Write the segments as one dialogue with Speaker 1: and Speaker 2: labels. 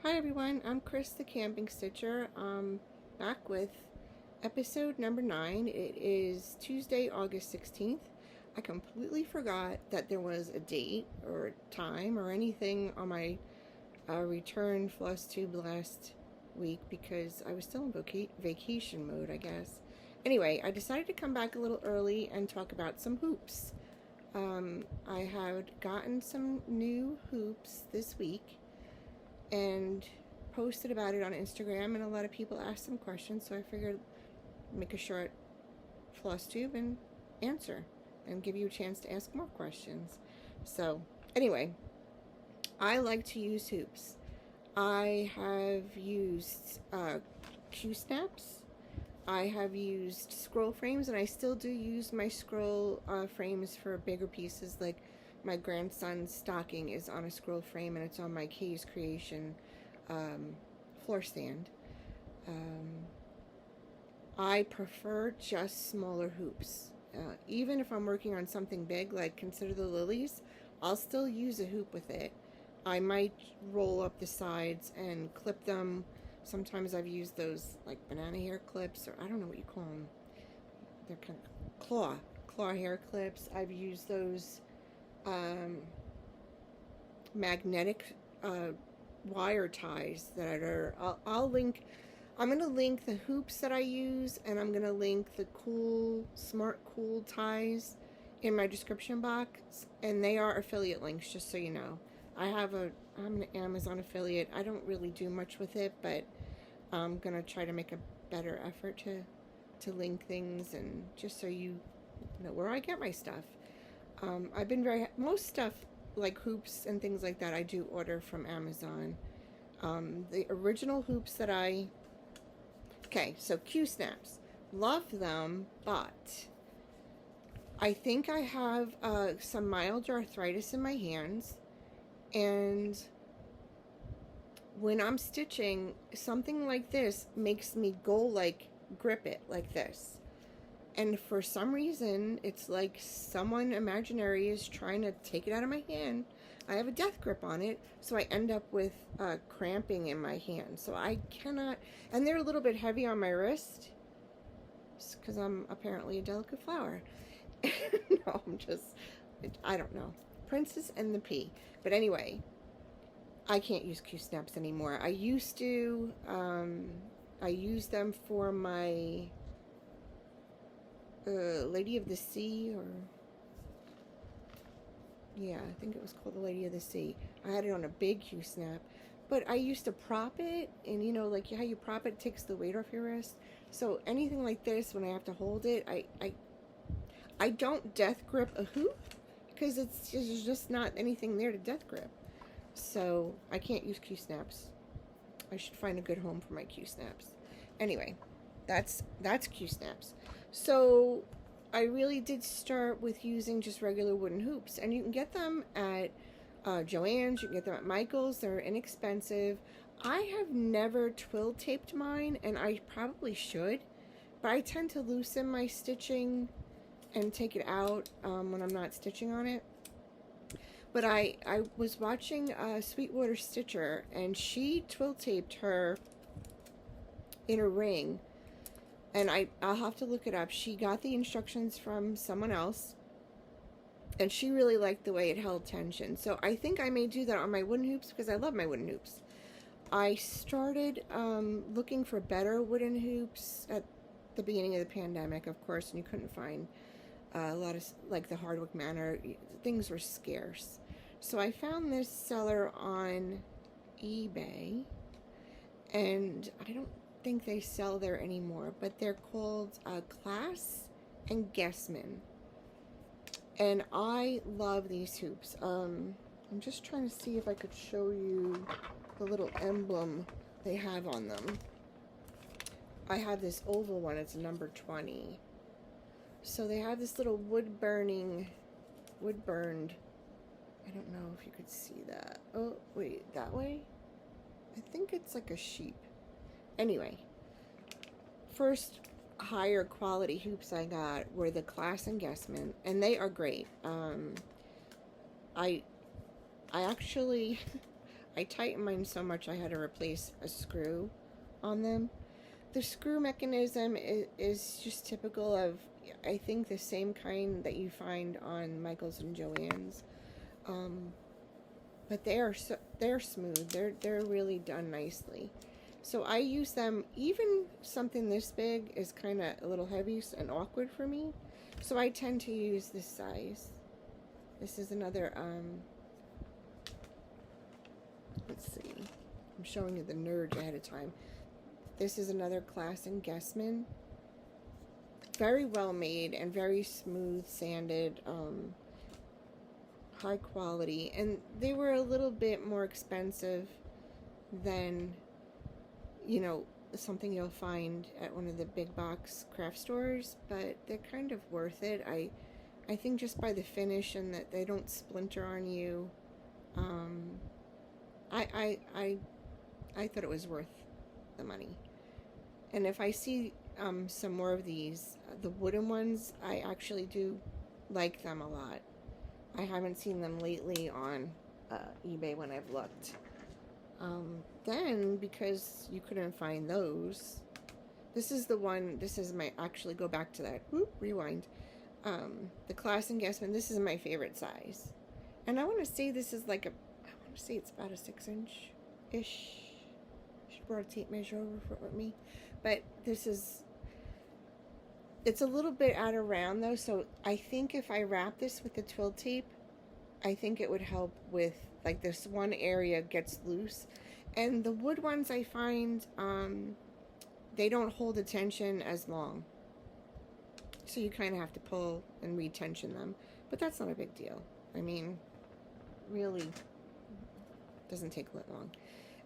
Speaker 1: Hi everyone, I'm Chris the Camping Stitcher. Back with episode number 9. It is Tuesday, August 16th. I completely forgot that there was a date or a time or anything on my return Flosstube last week because I was still in vacation mode, I guess. Anyway, I decided to come back a little early and talk about some hoops. I had gotten some new hoops this week and posted about it on Instagram, and a lot of people asked some questions, so I figured make a short Flosstube and answer and give you a chance to ask more questions. So anyway, I like to use hoops. I have used Qsnaps. I have used scroll frames, and I still do use my scroll frames for bigger pieces. Like my grandson's stocking is on a scroll frame, and it's on my K's Creation floor stand. I prefer just smaller hoops. Even if I'm working on something big, like consider the lilies, I'll still use a hoop with it. I might roll up the sides and clip them. Sometimes I've used those like banana hair clips, or I don't know what you call them. They're kind of claw hair clips. I've used those magnetic wire ties that are, I'll link. I'm going to link the hoops that I use, and I'm going to link the Smart Cool ties in my description box, and they are affiliate links, just so you know. I'm an Amazon affiliate. I don't really do much with it, but I'm going to try to make a better effort to link things, and just so you know where I get my stuff. I've been most stuff like hoops and things like that I do order from Amazon. The original hoops that so Qsnaps, love them, but I think I have some mild arthritis in my hands, and when I'm stitching, something like this makes me grip it like this. And for some reason, it's like someone imaginary is trying to take it out of my hand. I have a death grip on it, so I end up with cramping in my hand. So I cannot, and they're a little bit heavy on my wrist, because I'm apparently a delicate flower. No, I don't know. Princess and the Pea. But anyway, I can't use Qsnaps anymore. I used to, I use them for my Lady of the Sea, or yeah, I think it was called the Lady of the Sea. I had it on a big Qsnap, but I used to prop it, and you know, like how you prop it takes the weight off your wrist. So anything like this, when I have to hold it, I don't death grip a hoop, because there's just not anything there to death grip. So I can't use Qsnaps. I should find a good home for my Qsnaps. Anyway, that's Qsnaps. So I really did start with using just regular wooden hoops, and you can get them at Joann's, you can get them at Michael's. They're inexpensive. I have never twill taped mine, and I probably should, but I tend to loosen my stitching and take it out when I'm not stitching on it. But I was watching Sweetwater Stitcher, and she twill taped her inner ring. And I'll have to look it up. She got the instructions from someone else, and she really liked the way it held tension. So I think I may do that on my wooden hoops, because I love my wooden hoops. I started looking for better wooden hoops at the beginning of the pandemic, of course, and you couldn't find a lot of, like the Hardwick Manor, things were scarce. So I found this seller on eBay, and I don't think they sell there anymore, but they're called Class and Guessman, and I love these hoops. I'm just trying to see if I could show you the little emblem they have on them. I have this oval one, it's number 20. So they have this little wood burned, I don't know if you could see that. Oh wait, that way? I think it's like a sheep. Anyway, first higher quality hoops I got were the Class and Guessman, and they are great. I actually I tightened mine so much I had to replace a screw on them. The screw mechanism is just typical of, I think, the same kind that you find on Michael's and Joann's. But they're smooth. They're really done nicely. So I use them. Even something this big is kind of a little heavy and awkward for me. So I tend to use this size. This is another, let's see. I'm showing you the Nerge ahead of time. This is another Class and Guessman. Very well made and very smooth sanded, high quality. And they were a little bit more expensive than, you know, something you'll find at one of the big box craft stores, but they're kind of worth it. I think just by the finish and that they don't splinter on you. I thought it was worth the money. And if I see some more of these, the wooden ones, I actually do like them a lot. I haven't seen them lately on eBay when I've looked. Then, because you couldn't find those, this is the one, this is my, actually go back to that, whoop, rewind. The Class and Guessman, this is my favorite size. And I want to say this is like I want to say it's about a 6-inch-ish. Should brought a tape measure over for it with me. But this is, it's a little bit out of round though, so I think if I wrap this with the twill tape, I think it would help with, like, this one area gets loose. And the wood ones I find, they don't hold the tension as long. So you kind of have to pull and retension them. But that's not a big deal. I mean, really doesn't take that long.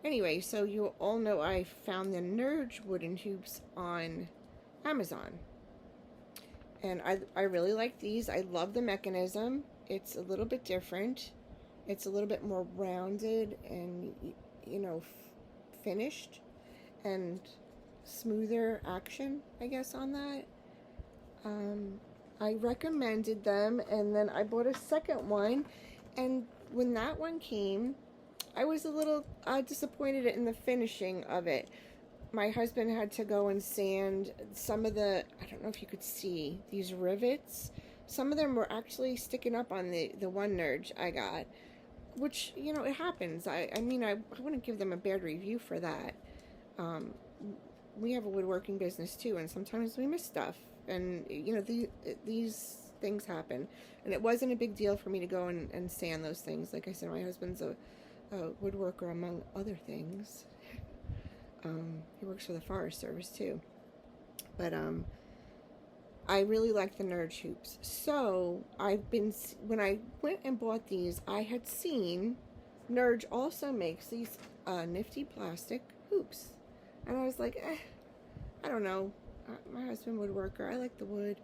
Speaker 1: Anyway, so you all know I found the Nerge wooden hoops on Amazon. And I really like these. I love the mechanism. It's a little bit different. It's a little bit more rounded and, you know, finished and smoother action, I guess, on that. I recommended them, and then I bought a second one, and when that one came, I was a little disappointed in the finishing of it. My husband had to go and sand some of the, I don't know if you could see, these rivets. Some of them were actually sticking up on the one Nerge I got, which, you know, it happens. I mean, I wouldn't give them a bad review for that. We have a woodworking business too, and sometimes we miss stuff. And, you know, these things happen. And it wasn't a big deal for me to go and sand those things. Like I said, my husband's a woodworker, among other things. He works for the Forest Service too. But I really like the Nerge hoops. So when I went and bought these, I had seen Nerge also makes these nifty plastic hoops. And I was like, I don't know. My husband woodworker. I like the wood.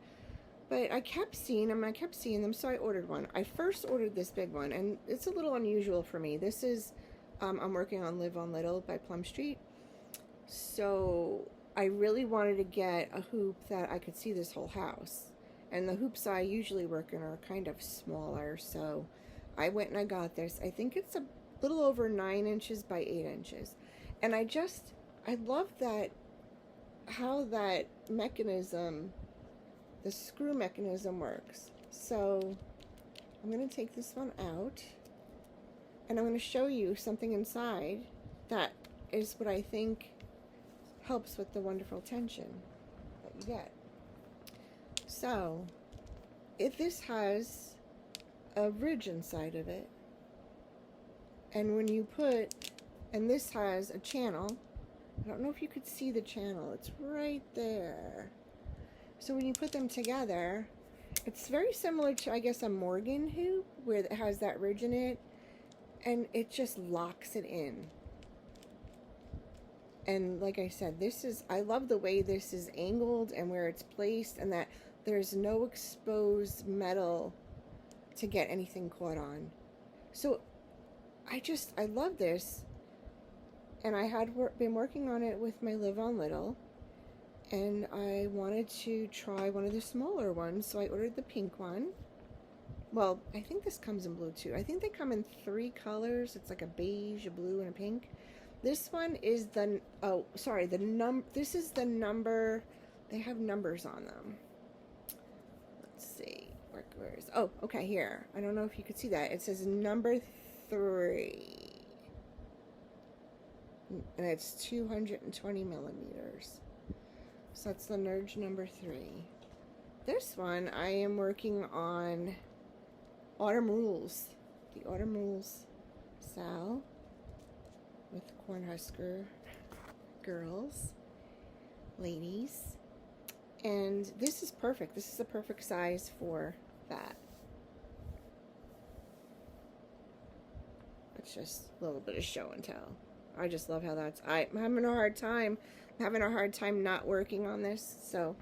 Speaker 1: But I kept seeing them, so I ordered one. I first ordered this big one, and it's a little unusual for me. This is, I'm working on Live on Little by Plum Street. So I really wanted to get a hoop that I could see this whole house. And the hoops I usually work in are kind of smaller, so I went and I got this. I think it's a little over 9 inches by 8 inches. And I love that, how that mechanism, the screw mechanism works. So I'm going to take this one out, and I'm going to show you something inside that is what I think helps with the wonderful tension that you get. So this has a ridge inside of it, and when you and this has a channel. I don't know if you could see the channel. It's right there. So when you put them together, it's very similar to, I guess, a Morgan hoop, where it has that ridge in it, and it just locks it in. And like I said, I love the way this is angled and where it's placed, and that there's no exposed metal to get anything caught on. So I love this. And I had been working on it with my Live on Little, and I wanted to try one of the smaller ones, so I ordered the pink one. Well, I think this comes in blue too. I think they come in 3 colors. It's like a beige, a blue, and a pink. This one is the, oh, sorry, this is the number, they have numbers on them. Let's see, where is, oh, okay, here. I don't know if you could see that. It says number 3. And it's 220 millimeters. So that's the Nerge number 3. This one, I am working on Autumn Rules. The Autumn Rules Sal with Cornhusker girls, ladies. And this is perfect. This is a perfect size for that. It's just a little bit of show and tell. I just love how that's, I'm having a hard time. I'm having a hard time not working on this, so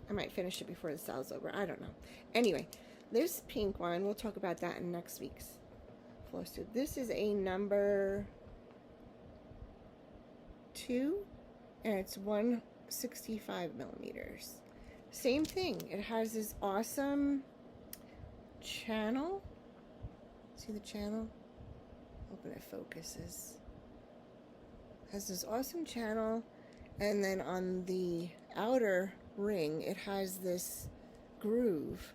Speaker 1: I might finish it before the sale's over. I don't know. Anyway, this pink one, we'll talk about that in next week's Flosstube. This is a number 2, and it's 165 millimeters. Same thing. It has this awesome channel. See the channel? Hoping it focuses. Has this awesome channel, and then on the outer ring it has this groove,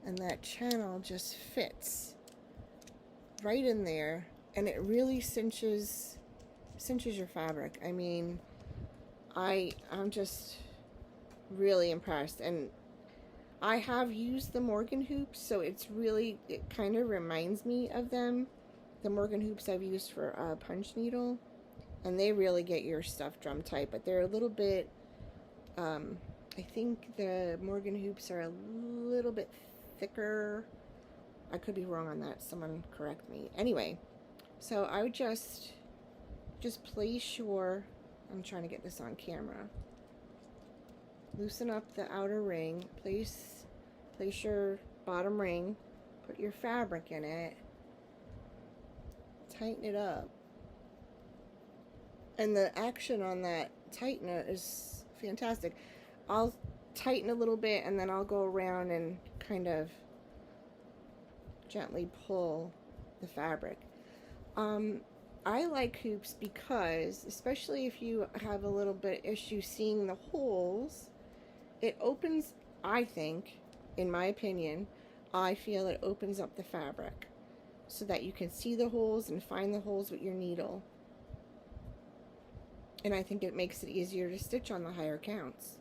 Speaker 1: and that channel just fits right in there, and it really cinches your fabric. I mean, I'm just really impressed. And I have used the Morgan hoops, so it kind of reminds me of them. The Morgan hoops I've used for a punch needle, and they really get your stuff drum tight, but they're a little bit, I think the Morgan hoops are a little bit thicker. I could be wrong on that. Someone correct me. Anyway, so I would just place your, I'm trying to get this on camera. Loosen up the outer ring. Place your bottom ring. Put your fabric in it. Tighten it up. And the action on that tightener is fantastic. I'll tighten a little bit, and then I'll go around and kind of gently pull the fabric. I like hoops because, especially if you have a little bit issue seeing the holes, it opens, I think, in my opinion, I feel it opens up the fabric so that you can see the holes and find the holes with your needle. And I think it makes it easier to stitch on the higher counts.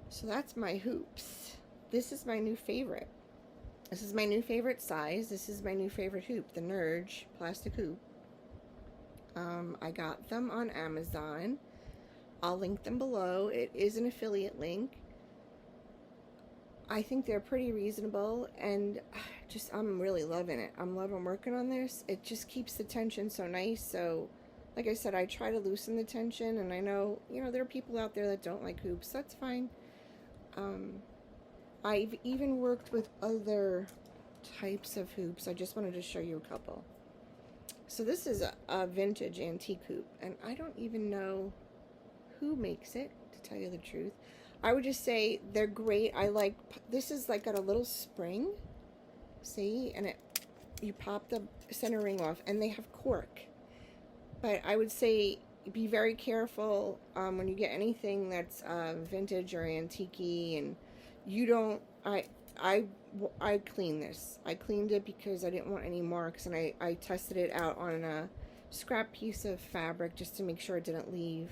Speaker 1: So that's my hoops. This is my new favorite. This is my new favorite size. This is my new favorite hoop, the Nerge plastic hoop. I got them on Amazon. I'll link them below. It is an affiliate link. I think they're pretty reasonable, and I'm really loving it. I'm loving working on this. It just keeps the tension so nice. So, like I said, I try to loosen the tension, and I know, there are people out there that don't like hoops. That's fine. I've even worked with other types of hoops. I just wanted to show you a couple. So this is a vintage antique hoop, and I don't even know who makes it, to tell you the truth. I would just say they're great. This is like got a little spring, see, and you pop the center ring off, and they have cork. But I would say be very careful when you get anything that's vintage or antique-y, and you don't, I cleaned this. I cleaned it because I didn't want any marks, and I tested it out on a scrap piece of fabric just to make sure it didn't leave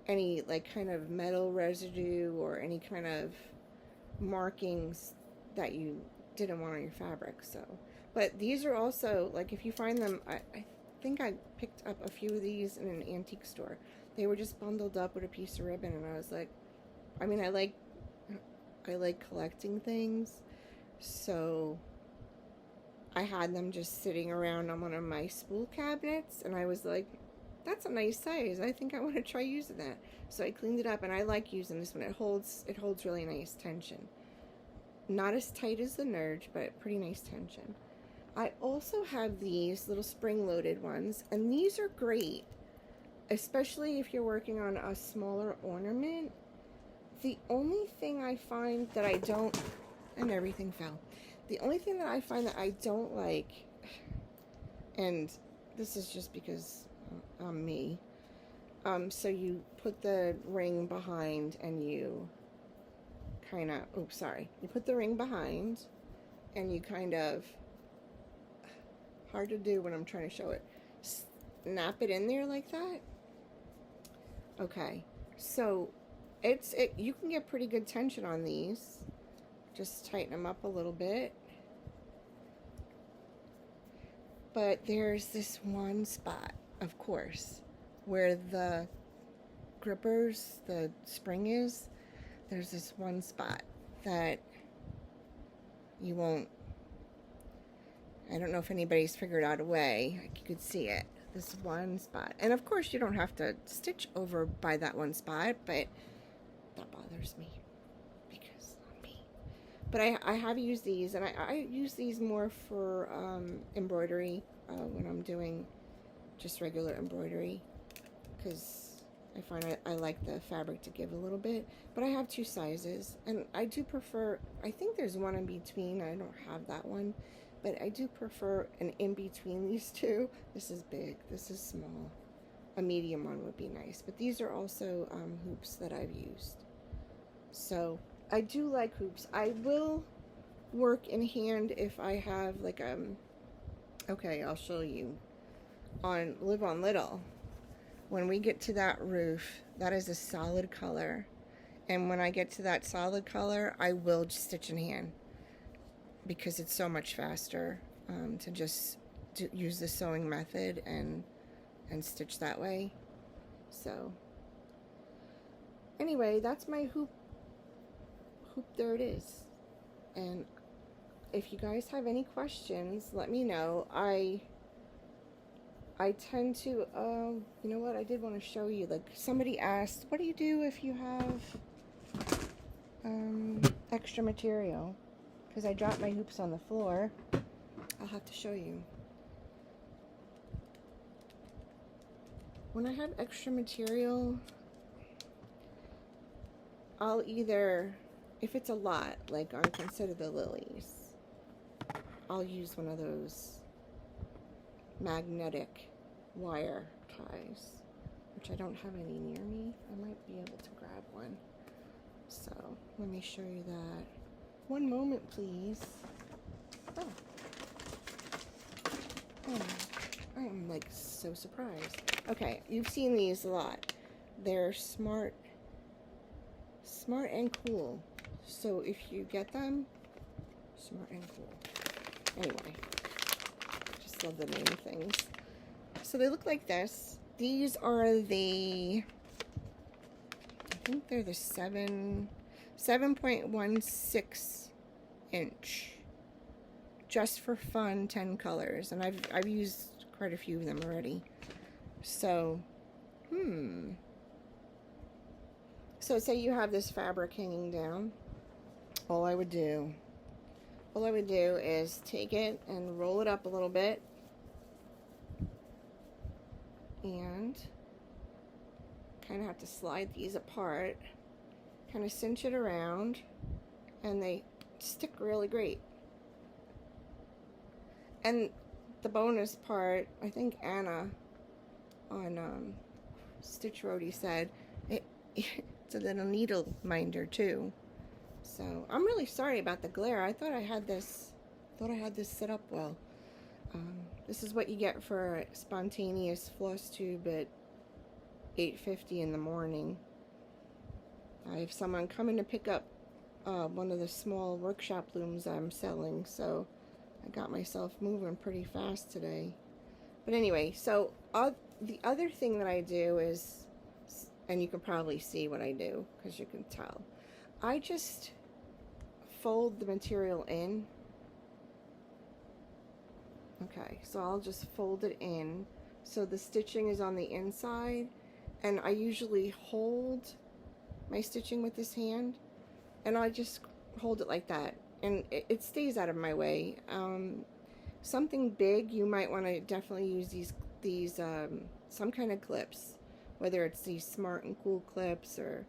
Speaker 1: any kind of metal residue or any kind of markings that you didn't want on your fabric. So, but these are also, if you find them, I think I picked up a few of these in an antique store. They were just bundled up with a piece of ribbon, and I was like, I like collecting things, so I had them just sitting around on one of my spool cabinets, and I was like, that's a nice size. I think I want to try using that. So I cleaned it up, and I like using this one. It holds really nice tension. Not as tight as the Nerge, but pretty nice tension. I also have these little spring-loaded ones, and these are great, especially if you're working on a smaller ornament. The only thing I find that I don't, and everything fell. The only thing that I find that I don't like, and this is just because I'm me, so you put the ring behind and you kind of, oops, sorry. You put the ring behind and you kind of, hard to do when I'm trying to show it, snap it in there like that. Okay, so you can get pretty good tension on these. Just tighten them up a little bit. But there's this one spot, of course, where the grippers, the spring is. There's this one spot that you won't, I don't know if anybody's figured out a way, like you could see it, this one spot. And of course you don't have to stitch over by that one spot, but that bothers me because I'm me. But I have used these, and I use these more for embroidery when I'm doing just regular embroidery, because I find I like the fabric to give a little bit. But I have two sizes, and I do prefer, I think there's one in between. I don't have that one, but I do prefer an in between these two. This is big, this is small. A medium one would be nice, but these are also hoops that I've used. So I do like hoops. I will work in hand if I have like okay, I'll show you on Live on Little. When we get to that roof, that is a solid color, and when I get to that solid color, I will stitch in hand because it's so much faster to just use the sewing method and stitch that way. So anyway, that's my hoop. There it is. And if you guys have any questions, let me know. I tend to, you know what, I did want to show you, like, somebody asked, what do you do if you have extra material? Because I dropped my hoops on the floor. I'll have to show you. When I have extra material, I'll either, if it's a lot, like on Consider the Lilies, I'll use one of those magnetic wire ties, which I don't have any near me. I might be able to grab one. So let me show you that. One moment, please. Oh. I'm like so surprised. Okay, you've seen these a lot. They're smart and cool. So if you get them, smart and cool. Anyway, just love the name of things. So they look like this. These are the, I think they're the 7.16 inch. Just for fun, 10 colors. And I've used quite a few of them already. So, So say you have this fabric hanging down. All I would do is take it and roll it up a little bit. And kind of have to slide these apart. Kind of cinch it around. And they stick really great. And the bonus part, I think Anna on Stitch Roadie said, it's a little needle minder too. So I'm really sorry about the glare. I thought I had this set up well. This is what you get for spontaneous Flosstube at 8:50 in the morning. I have someone coming to pick up one of the small workshop looms I'm selling, so I got myself moving pretty fast today. But anyway, so the other thing that I do is, and you can probably see what I do because you can tell, I just fold the material in. Okay, so I'll just fold it in so the stitching is on the inside, and I usually hold my stitching with this hand, and I just hold it like that, and it stays out of my way. Something big, you might want to definitely use these some kind of clips, whether it's these Smart and Cool clips or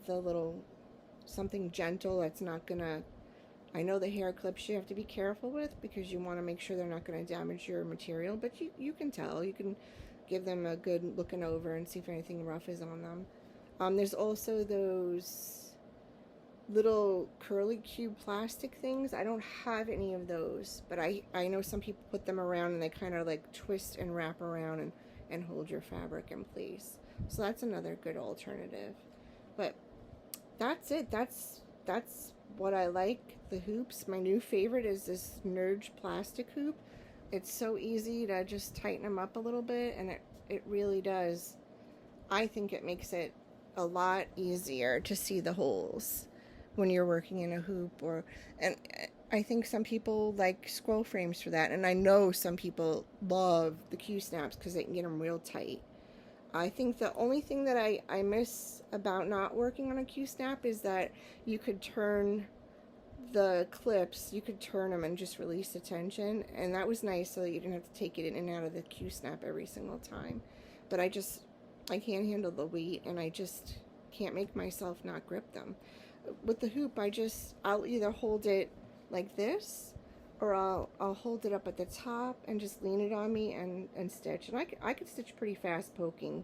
Speaker 1: the little something gentle that's not gonna I know the hair clips you have to be careful with because you want to make sure they're not going to damage your material, but you can tell. You can give them a good looking over and see if anything rough is on them. There's also those little curly cube plastic things. I don't have any of those, but I know some people put them around and they kind of like twist and wrap around and hold your fabric in place. So that's another good alternative. But that's it. That's what I like. The hoops. My new favorite is this Nerge plastic hoop. It's so easy to just tighten them up a little bit, and it really does. I think it makes it a lot easier to see the holes when you're working in a hoop. And I think some people like scroll frames for that, and I know some people love the Qsnaps because they can get them real tight. I think the only thing that I miss about not working on a Qsnap is that you could turn the clips, you could turn them and just release the tension, and that was nice so that you didn't have to take it in and out of the Qsnap every single time. But I can't handle the weight, and I just can't make myself not grip them. With the hoop, I'll either hold it like this, or I'll hold it up at the top and just lean it on me and stitch. And I could stitch pretty fast poking,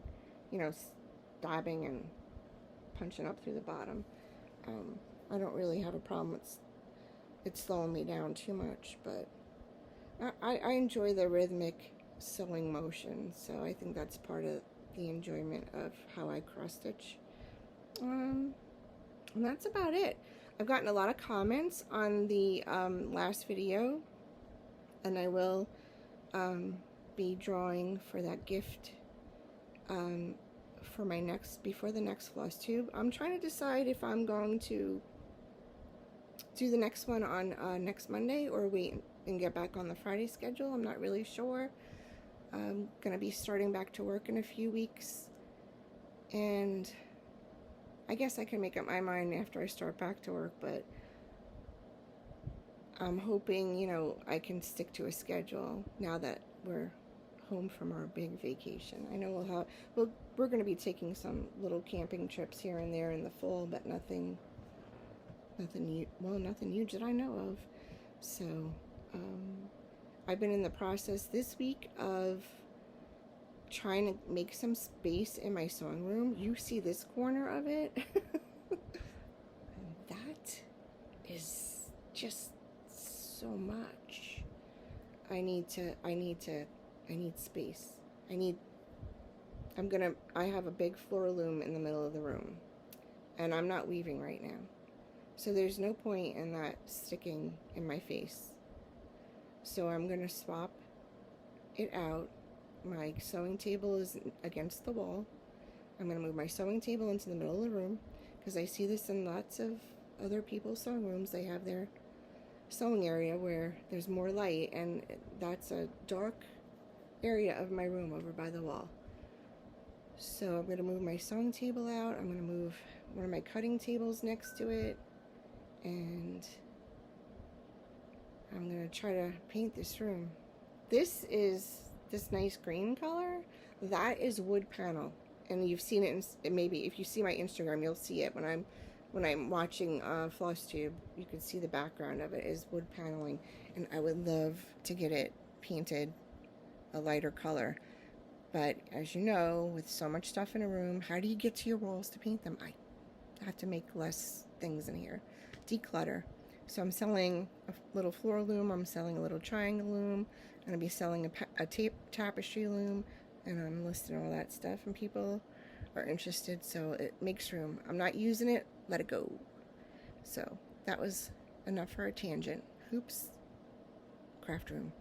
Speaker 1: you know, stabbing and punching up through the bottom. I don't really have a problem with it slowing me down too much, but I enjoy the rhythmic sewing motion, so I think that's part of the enjoyment of how I cross stitch. And that's about it. I've gotten a lot of comments on the last video, and I will be drawing for that gift for my before the next Flosstube. I'm trying to decide if I'm going to do the next one on next Monday or wait and get back on the Friday schedule. I'm not really sure. I'm gonna be starting back to work in a few weeks, and I guess I can make up my mind after I start back to work, but I'm hoping, you know, I can stick to a schedule now that we're home from our big vacation. I know we're going to be taking some little camping trips here and there in the fall, but nothing huge that I know of. So I've been in the process this week of trying to make some space in my sewing room. You see this corner of it? And that is just so much. I need space. I have a big floor loom in the middle of the room, and I'm not weaving right now. So there's no point in that sticking in my face. So I'm gonna swap it out. My sewing table is against the wall. I'm going to move my sewing table into the middle of the room because I see this in lots of other people's sewing rooms. They have their sewing area where there's more light, and that's a dark area of my room over by the wall. So I'm going to move my sewing table out. I'm going to move one of my cutting tables next to it, and I'm going to try to paint this room. This nice green color, that is wood panel, and you've seen it maybe if you see my Instagram, you'll see it when I'm watching Flosstube. You can see the background of it is wood paneling, and I would love to get it painted a lighter color, but as you know, with so much stuff in a room, how do you get to your walls to paint them? I have to make less things in here, declutter. So I'm selling a little floral loom, I'm selling a little triangle loom, I'm going to be selling a tapestry loom, and I'm listing all that stuff, and people are interested, so it makes room. I'm not using it, let it go. So that was enough for a tangent. Hoops, craft room.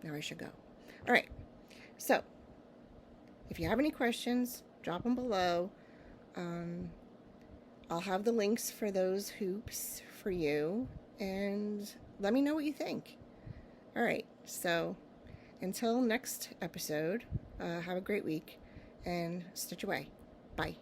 Speaker 1: Now I should go. All right, so if you have any questions, drop them below. I'll have the links for those hoops for you, and let me know what you think. All right, so until next episode, have a great week and stitch away. Bye.